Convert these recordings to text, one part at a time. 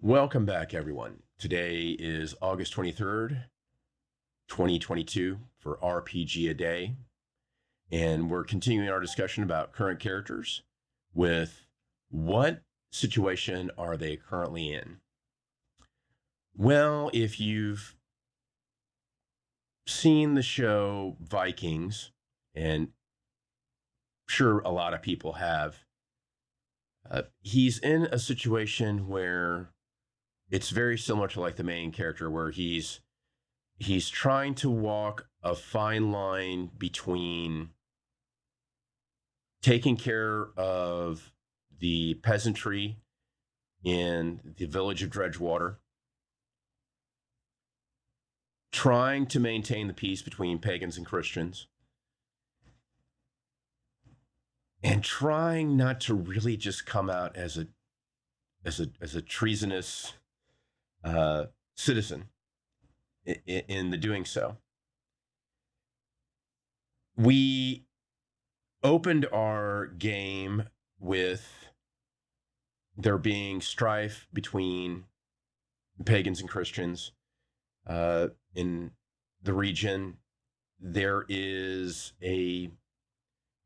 Welcome back, everyone. Today is August 23rd, 2022 for RPG A Day, and we're continuing our discussion about current characters with what situation are they currently in? Well, if you've seen the show Vikings, and sure a lot of people have, he's in a situation where it's very similar to like the main character where he's trying to walk a fine line between taking care of the peasantry in the village of Dredgewater, trying to maintain the peace between pagans and Christians, and trying not to really just come out as a treasonous citizen in the doing so. We opened our game with there being strife between pagans and Christians in the region. There is a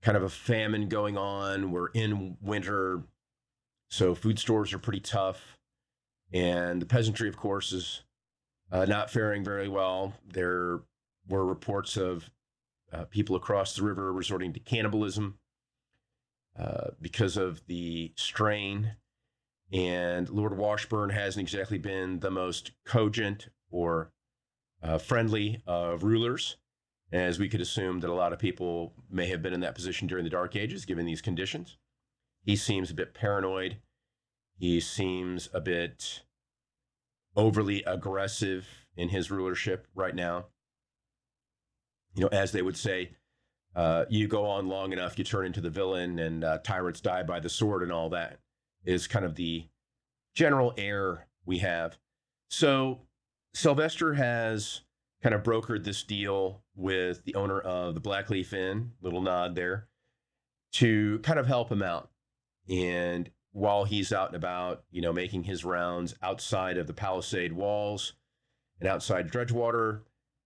kind of a famine going on. We're in winter, so food stores are pretty tough. And the peasantry, of course, is not faring very well. There were reports of people across the river resorting to cannibalism because of the strain. And Lord Washburn hasn't exactly been the most cogent or friendly of rulers, as we could assume that a lot of people may have been in that position during the Dark Ages, given these conditions. He seems a bit paranoid. He seems a bit overly aggressive in his rulership right now. You know, as they would say, you go on long enough, you turn into the villain, and tyrants die by the sword, and all that is kind of the general air we have. So Sylvester has kind of brokered this deal with the owner of the Blackleaf Inn, little nod there, to kind of help him out. And while he's out and about, you know, making his rounds outside of the palisade walls and outside Dredgewater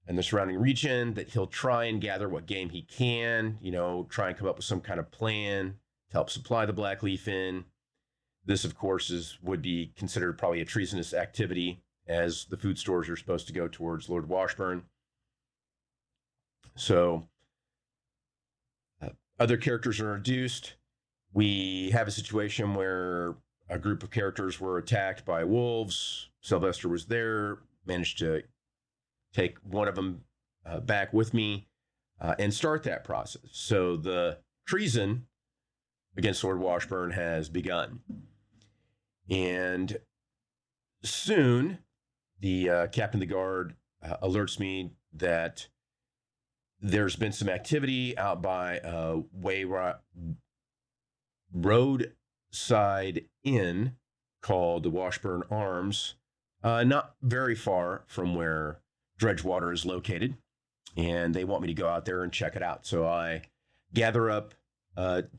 and the surrounding region, that he'll try and gather what game he can, you know, try and come up with some kind of plan to help supply the Blackleaf Inn. This, of course, would be considered probably a treasonous activity, as the food stores are supposed to go towards Lord Washburn. So other characters are introduced. We have a situation where a group of characters were attacked by wolves. Sylvester was there, managed to take one of them back with me and start that process. So the treason against Lord Washburn has begun. And soon, the captain of the guard alerts me that there's been some activity out by roadside inn called the Washburn Arms, not very far from where Dredgewater is located, and they want me to go out there and check it out. So I gather up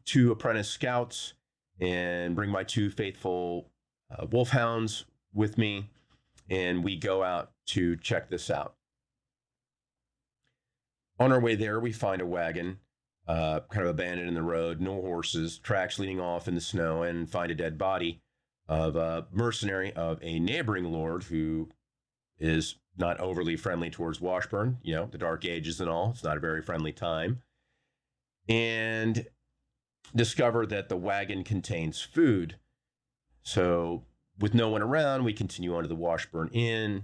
2 apprentice scouts and bring my 2 faithful wolfhounds with me, and we go out to check this out. On our way there, we find a wagon kind of abandoned in the road, no horses, tracks leading off in the snow, and find a dead body of a mercenary of a neighboring lord who is not overly friendly towards Washburn. You know, the Dark Ages and all. It's not a very friendly time. And discover that the wagon contains food. So with no one around, we continue on to the Washburn Inn,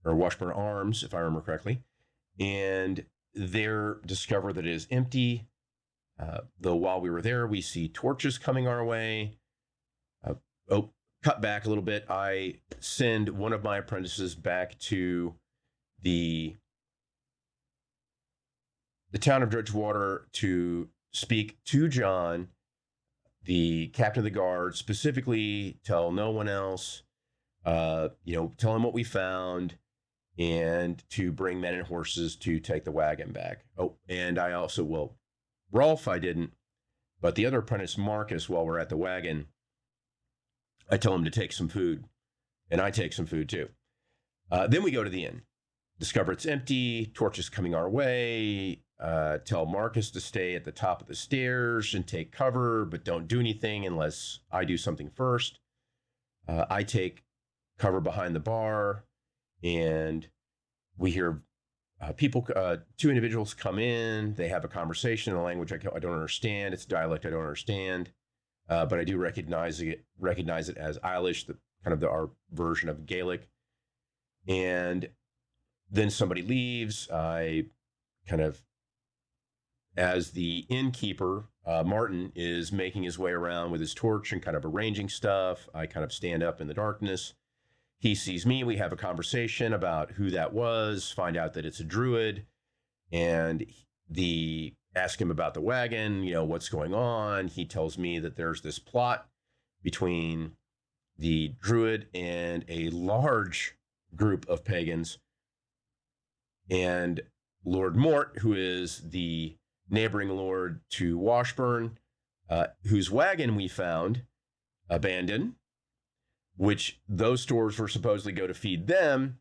or Washburn Arms, if I remember correctly. And there discover that it is empty. Though while we were there, we see torches coming our way. Cut back a little bit. I send one of my apprentices back to the town of Dredgewater to speak to John, the captain of the guard, specifically tell no one else, tell him what we found, and to bring men and horses to take the wagon back. Oh, and I also will. Rolf, I didn't, but the other apprentice, Marcus, while we're at the wagon, I tell him to take some food and I take some food too. Then we go to the inn, discover it's empty, torches coming our way, tell Marcus to stay at the top of the stairs and take cover, but don't do anything unless I do something first. I take cover behind the bar, and we hear people, two individuals come in. They have a conversation in a language I don't understand. It's a dialect I don't understand, but I do recognize it as Eilish, the kind of our version of Gaelic. And then somebody leaves. I kind of, as the innkeeper, Martin is making his way around with his torch and kind of arranging stuff. I kind of stand up in the darkness. He sees me. We have a conversation about who that was, find out that it's a druid, and ask him about the wagon, what's going on. He tells me that there's this plot between the druid and a large group of pagans, and Lord Mort, who is the neighboring lord to Washburn, whose wagon we found abandoned, which those stores were supposedly go to feed them.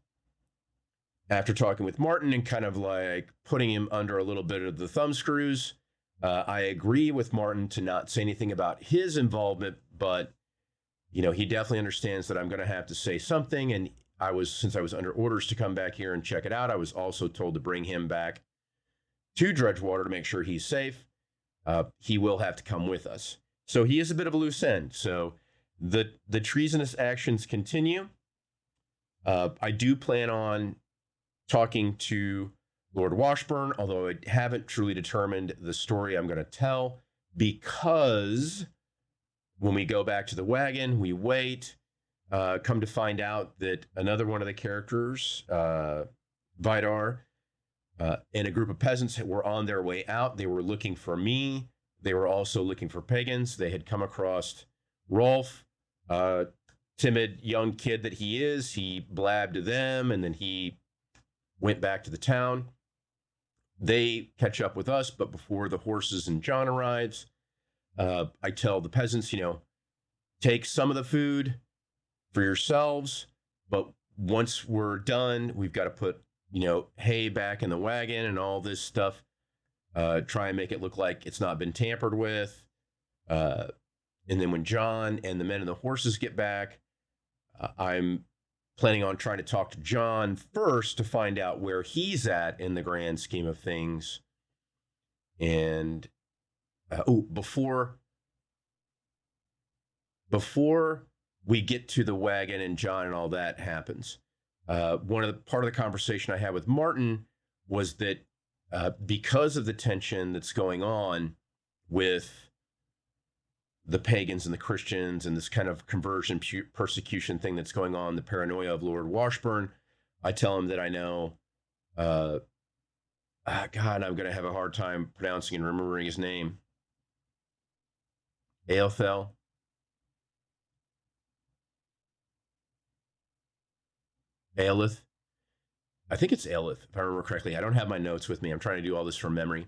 After talking with Martin and kind of like putting him under a little bit of the thumb screws, I agree with Martin to not say anything about his involvement, but he definitely understands that I'm going to have to say something. And since I was under orders to come back here and check it out, I was also told to bring him back to Dredgewater to make sure he's safe. He will have to come with us. So he is a bit of a loose end. So the treasonous actions continue. I do plan on talking to Lord Washburn, although I haven't truly determined the story I'm going to tell, because when we go back to the wagon, we wait, come to find out that another one of the characters, Vidar, and a group of peasants were on their way out. They were looking for me. They were also looking for pagans. They had come across Rolf, timid young kid that he is. He blabbed to them, and then he went back to the town. They catch up with us, but before the horses and John arrives, I tell the peasants, take some of the food for yourselves, but once we're done, we've got to put, hay back in the wagon and all this stuff. Try and make it look like it's not been tampered with. And then when John and the men and the horses get back, I'm planning on trying to talk to John first to find out where he's at in the grand scheme of things. And before we get to the wagon and John and all that happens, part of the conversation I had with Martin was that because of the tension that's going on with the pagans and the Christians and this kind of conversion persecution thing that's going on, the paranoia of Lord Washburn, I tell him that I know, God, I'm going to have a hard time pronouncing and remembering his name. Aelthel. Aelith. I think it's Aelith, if I remember correctly. I don't have my notes with me. I'm trying to do all this from memory.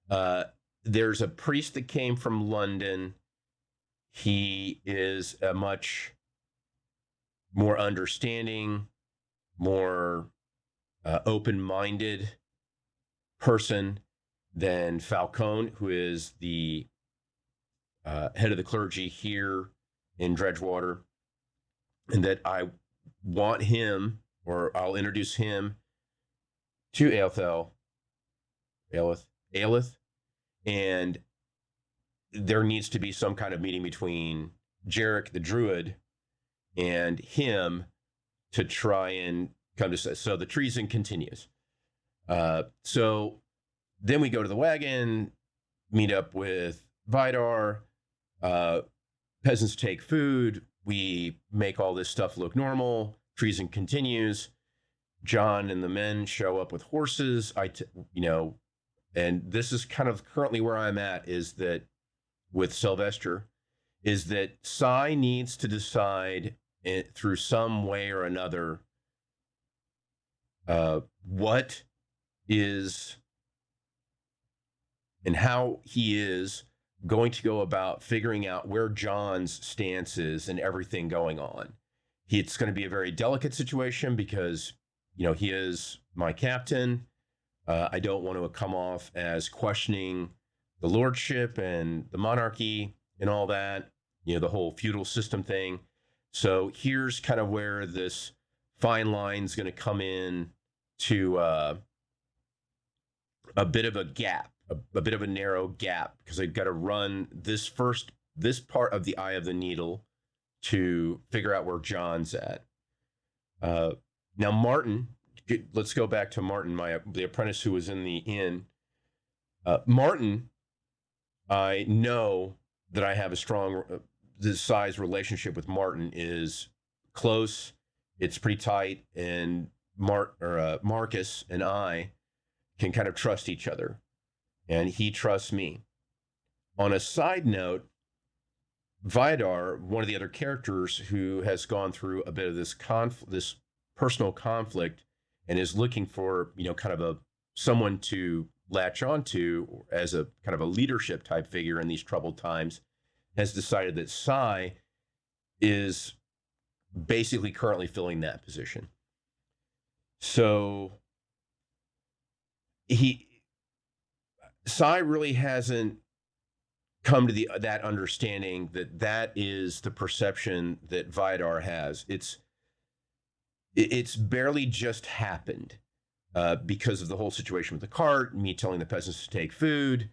There's a priest that came from London. He is a much more understanding, more open-minded person than Falcone, who is the head of the clergy here in Dredgewater, and that I want him, or I'll introduce him to Aelith, and there needs to be some kind of meeting between Jarek the Druid and him to try and come to. So the treason continues. So then we go to the wagon, meet up with Vidar. Peasants take food. We make all this stuff look normal. Treason continues. John and the men show up with horses. And this is kind of currently where I'm at, is that with Sylvester, is that Cy needs to decide through some way or another what is and how he is going to go about figuring out where John's stance is and everything going on. It's going to be a very delicate situation because, he is my captain. I don't want to come off as questioning the lordship and the monarchy and all that, the whole feudal system thing. So here's kind of where this fine line is going to come in to a bit of a gap, a bit of a narrow gap, because I've got to run this part of the eye of the needle to figure out where John's at. Now, Martin, let's go back to Martin, the apprentice who was in the inn. Martin, I know that I have a strong, the size relationship with Martin is close. It's pretty tight, and Marcus and I can kind of trust each other, and he trusts me. On a side note, Vidar, one of the other characters who has gone through a bit of this personal conflict, and is looking for, kind of someone to latch onto as a kind of a leadership type figure in these troubled times, has decided that Sai is basically currently filling that position. So Sai really hasn't come to that understanding that is the perception that Vidar has. It's barely just happened because of the whole situation with the cart, me telling the peasants to take food,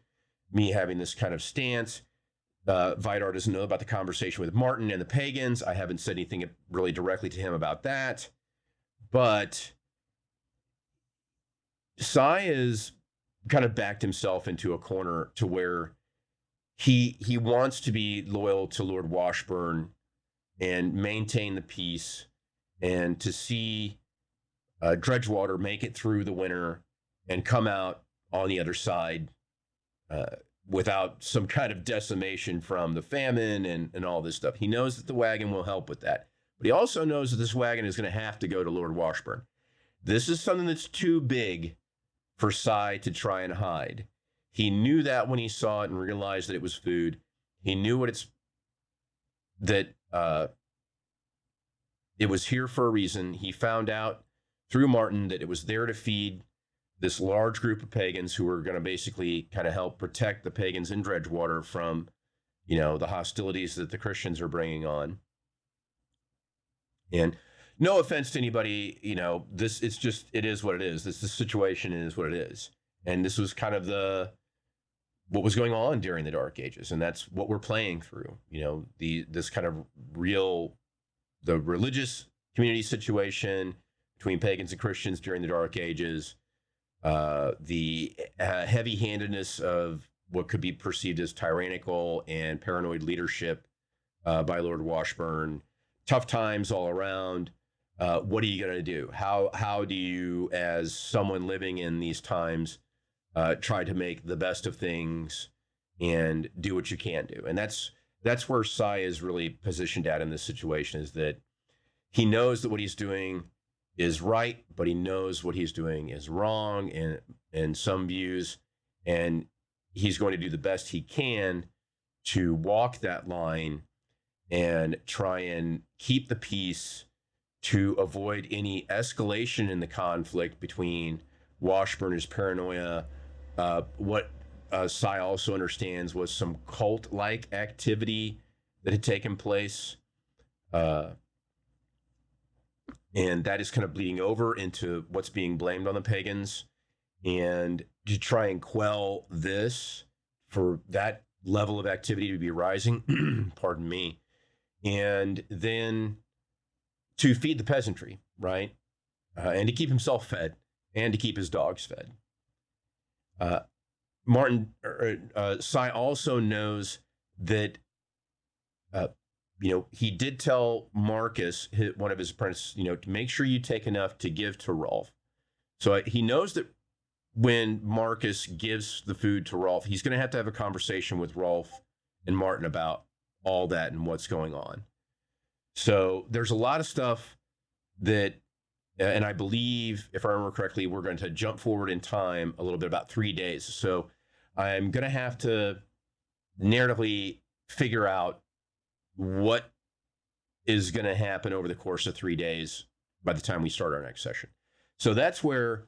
me having this kind of stance. Vidar doesn't know about the conversation with Martin and the pagans. I haven't said anything really directly to him about that. But Sai has kind of backed himself into a corner to where he wants to be loyal to Lord Washburn and maintain the peace, and to see Dredgewater make it through the winter and come out on the other side without some kind of decimation from the famine and all this stuff. He knows that the wagon will help with that, but he also knows that this wagon is going to have to go to Lord Washburn. This is something that's too big for Sai to try and hide. He knew that when he saw it and realized that it was food. He knew that it was here for a reason. He found out through Martin that it was there to feed this large group of pagans who were going to basically kind of help protect the pagans in Dredgewater from, the hostilities that the Christians are bringing on. And no offense to anybody, it is what it is. This situation is what it is. And this was kind of what was going on during the Dark Ages. And that's what we're playing through, this kind of the religious community situation between pagans and Christians during the Dark Ages, the heavy-handedness of what could be perceived as tyrannical and paranoid leadership by Lord Washburn, tough times all around. What are you going to do? How do you, as someone living in these times, try to make the best of things and do what you can do? And that's where Sai is really positioned at in this situation, is that he knows that what he's doing is right, but he knows what he's doing is wrong in some views, and he's going to do the best he can to walk that line and try and keep the peace to avoid any escalation in the conflict between Washburn, his paranoia. What Sai also understands was some cult-like activity that had taken place. And that is kind of bleeding over into what's being blamed on the pagans. And to try and quell this, for that level of activity to be rising, pardon me, and then to feed the peasantry, right? And to keep himself fed and to keep his dogs fed. Sai also knows that, he did tell Marcus, one of his apprentices, to make sure you take enough to give to Rolf. So he knows that when Marcus gives the food to Rolf, he's going to have a conversation with Rolf and Martin about all that and what's going on. So there's a lot of stuff that, and I believe, if I remember correctly, we're going to jump forward in time a little bit, about 3 days. So I'm going to have to narratively figure out what is going to happen over the course of 3 days by the time we start our next session. So that's where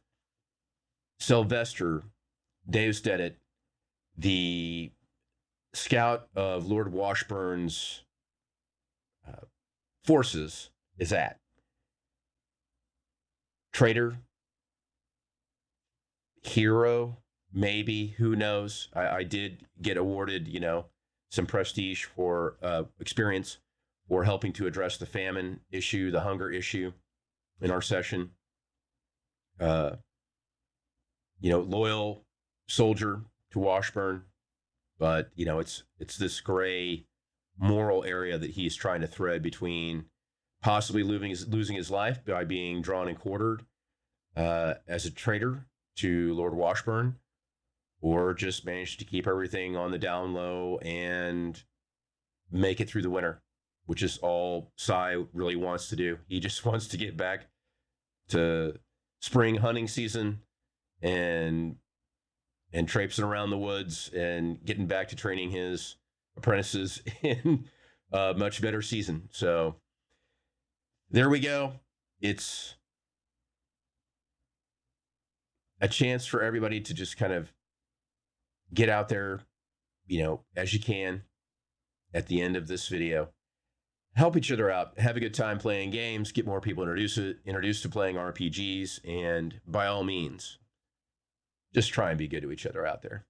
Sylvester Deusdedit, the scout of Lord Washburn's forces, is at. Traitor, hero, maybe, who knows? I did get awarded, some prestige for experience for helping to address the famine issue, the hunger issue in our session. Loyal soldier to Washburn, but it's this gray moral area that he's trying to thread between possibly losing his life by being drawn and quartered as a traitor to Lord Washburn, or just manage to keep everything on the down low and make it through the winter, which is all Cy really wants to do. He just wants to get back to spring hunting season and traipsing around the woods and getting back to training his apprentices in a much better season. So there we go. It's a chance for everybody to just kind of get out there, as you can at the end of this video. Help each other out. Have a good time playing games. Get more people introduced to playing RPGs. And by all means, just try and be good to each other out there.